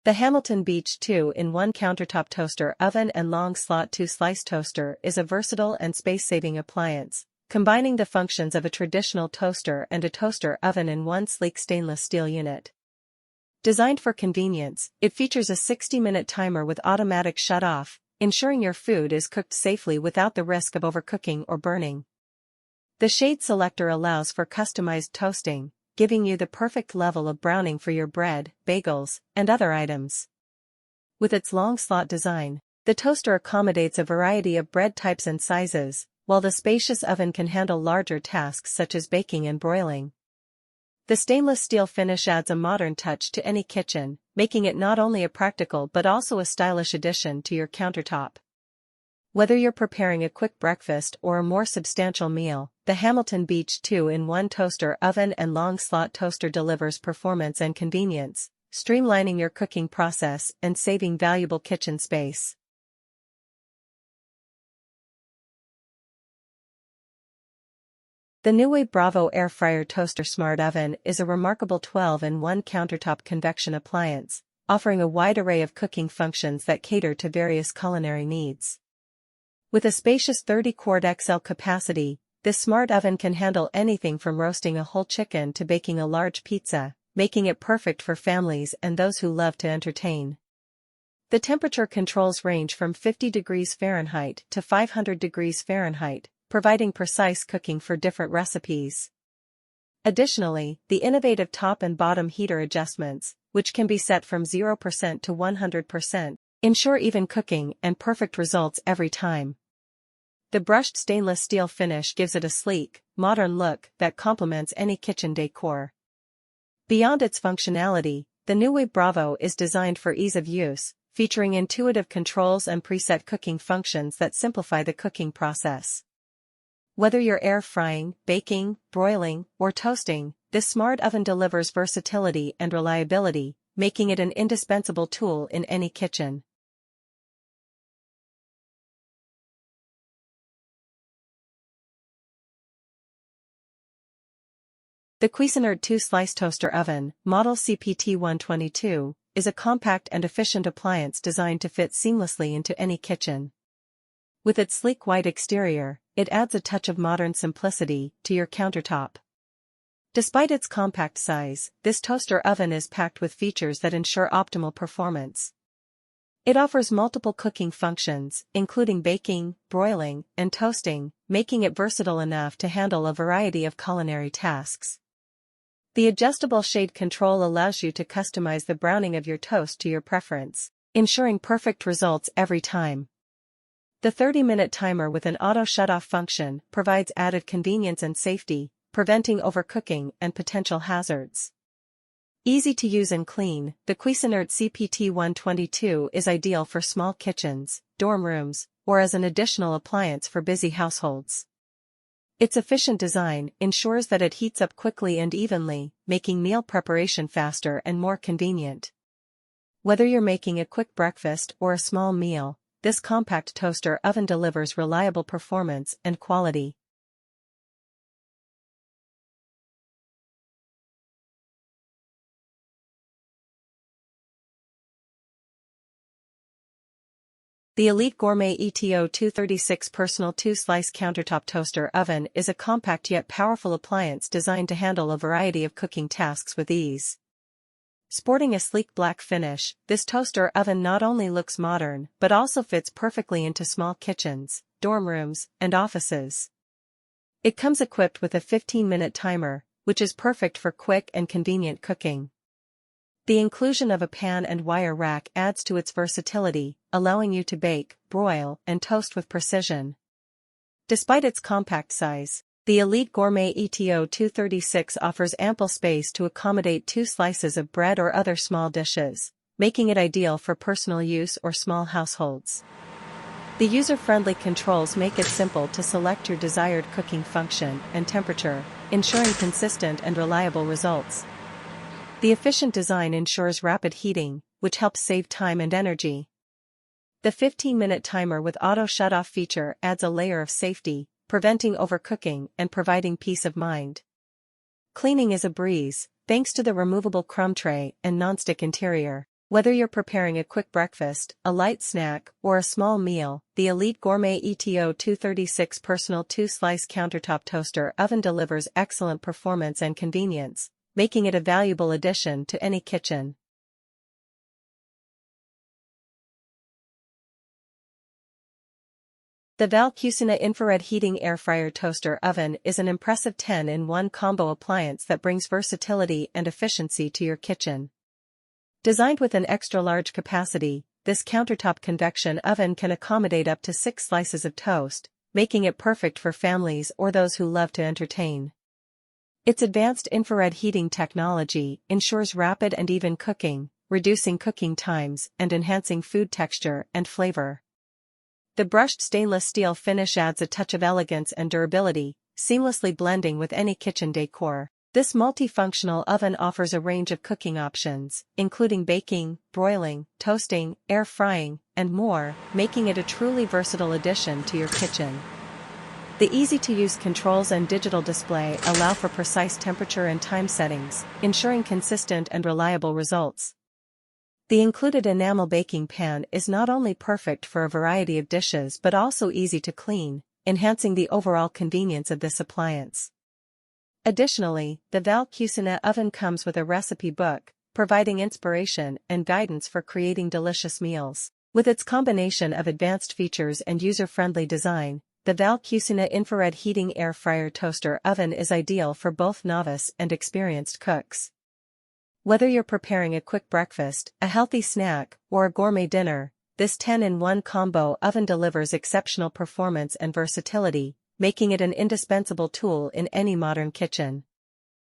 The Hamilton Beach 2-in-1 countertop toaster oven and long slot 2-slice toaster is a versatile and space-saving appliance, combining the functions of a traditional toaster and a toaster oven in one sleek stainless steel unit. Designed for convenience, it features a 60-minute timer with automatic shut-off, ensuring your food is cooked safely without the risk of overcooking or burning. The shade selector allows for customized toasting, giving you the perfect level of browning for your bread, bagels, and other items. With its long slot design, the toaster accommodates a variety of bread types and sizes, while the spacious oven can handle larger tasks such as baking and broiling. The stainless steel finish adds a modern touch to any kitchen, making it not only a practical but also a stylish addition to your countertop. Whether you're preparing a quick breakfast or a more substantial meal, the Hamilton Beach 2-in-1 toaster oven and long slot toaster delivers performance and convenience, streamlining your cooking process and saving valuable kitchen space. The Newey Bravo Air Fryer Toaster Smart Oven is a remarkable 12-in-1 countertop convection appliance, offering a wide array of cooking functions that cater to various culinary needs. With a spacious 30-quart XL capacity, this smart oven can handle anything from roasting a whole chicken to baking a large pizza, making it perfect for families and those who love to entertain. The temperature controls range from 50 degrees Fahrenheit to 500 degrees Fahrenheit, providing precise cooking for different recipes. Additionally, the innovative top and bottom heater adjustments, which can be set from 0% to 100%, ensure even cooking and perfect results every time. The brushed stainless steel finish gives it a sleek, modern look that complements any kitchen decor. Beyond its functionality, the Newey Bravo is designed for ease of use, featuring intuitive controls and preset cooking functions that simplify the cooking process. Whether you're air frying, baking, broiling, or toasting, this smart oven delivers versatility and reliability, making it an indispensable tool in any kitchen. The Cuisinart 2-slice toaster oven, model CPT-122, is a compact and efficient appliance designed to fit seamlessly into any kitchen. With its sleek white exterior, it adds a touch of modern simplicity to your countertop. Despite its compact size, this toaster oven is packed with features that ensure optimal performance. It offers multiple cooking functions, including baking, broiling, and toasting, making it versatile enough to handle a variety of culinary tasks. The adjustable shade control allows you to customize the browning of your toast to your preference, ensuring perfect results every time. The 30-minute timer with an auto shut-off function provides added convenience and safety, preventing overcooking and potential hazards. Easy to use and clean, the Cuisinart CPT-122 is ideal for small kitchens, dorm rooms, or as an additional appliance for busy households. Its efficient design ensures that it heats up quickly and evenly, making meal preparation faster and more convenient. Whether you're making a quick breakfast or a small meal, this compact toaster oven delivers reliable performance and quality. The Elite Gourmet ETO 236 Personal 2-Slice Countertop Toaster Oven is a compact yet powerful appliance designed to handle a variety of cooking tasks with ease. Sporting a sleek black finish, this toaster oven not only looks modern but also fits perfectly into small kitchens, dorm rooms, and offices. It comes equipped with a 15-minute timer, which is perfect for quick and convenient cooking. The inclusion of a pan and wire rack adds to its versatility, allowing you to bake, broil, and toast with precision. Despite its compact size, the Elite Gourmet ETO 236 offers ample space to accommodate 2 slices of bread or other small dishes, making it ideal for personal use or small households. The user-friendly controls make it simple to select your desired cooking function and temperature, ensuring consistent and reliable results. The efficient design ensures rapid heating, which helps save time and energy. The 15-minute timer with auto shut-off feature adds a layer of safety, preventing overcooking and providing peace of mind. Cleaning is a breeze, thanks to the removable crumb tray and nonstick interior. Whether you're preparing a quick breakfast, a light snack, or a small meal, the Elite Gourmet ETO 236 Personal 2-Slice Countertop Toaster Oven delivers excellent performance and convenience, making it a valuable addition to any kitchen. The Val Cucina Infrared Heating Air Fryer Toaster Oven is an impressive 10-in-1 combo appliance that brings versatility and efficiency to your kitchen. Designed with an extra-large capacity, this countertop convection oven can accommodate up to 6 slices of toast, making it perfect for families or those who love to entertain. Its advanced infrared heating technology ensures rapid and even cooking, reducing cooking times and enhancing food texture and flavor. The brushed stainless steel finish adds a touch of elegance and durability, seamlessly blending with any kitchen decor. This multifunctional oven offers a range of cooking options, including baking, broiling, toasting, air frying, and more, making it a truly versatile addition to your kitchen. The easy-to-use controls and digital display allow for precise temperature and time settings, ensuring consistent and reliable results. The included enamel baking pan is not only perfect for a variety of dishes but also easy to clean, enhancing the overall convenience of this appliance. Additionally, the Val Cucina oven comes with a recipe book, providing inspiration and guidance for creating delicious meals. With its combination of advanced features and user-friendly design, the Val Cucina Infrared Heating Air Fryer Toaster Oven is ideal for both novice and experienced cooks. Whether you're preparing a quick breakfast, a healthy snack, or a gourmet dinner, this 10-in-1 combo oven delivers exceptional performance and versatility, making it an indispensable tool in any modern kitchen.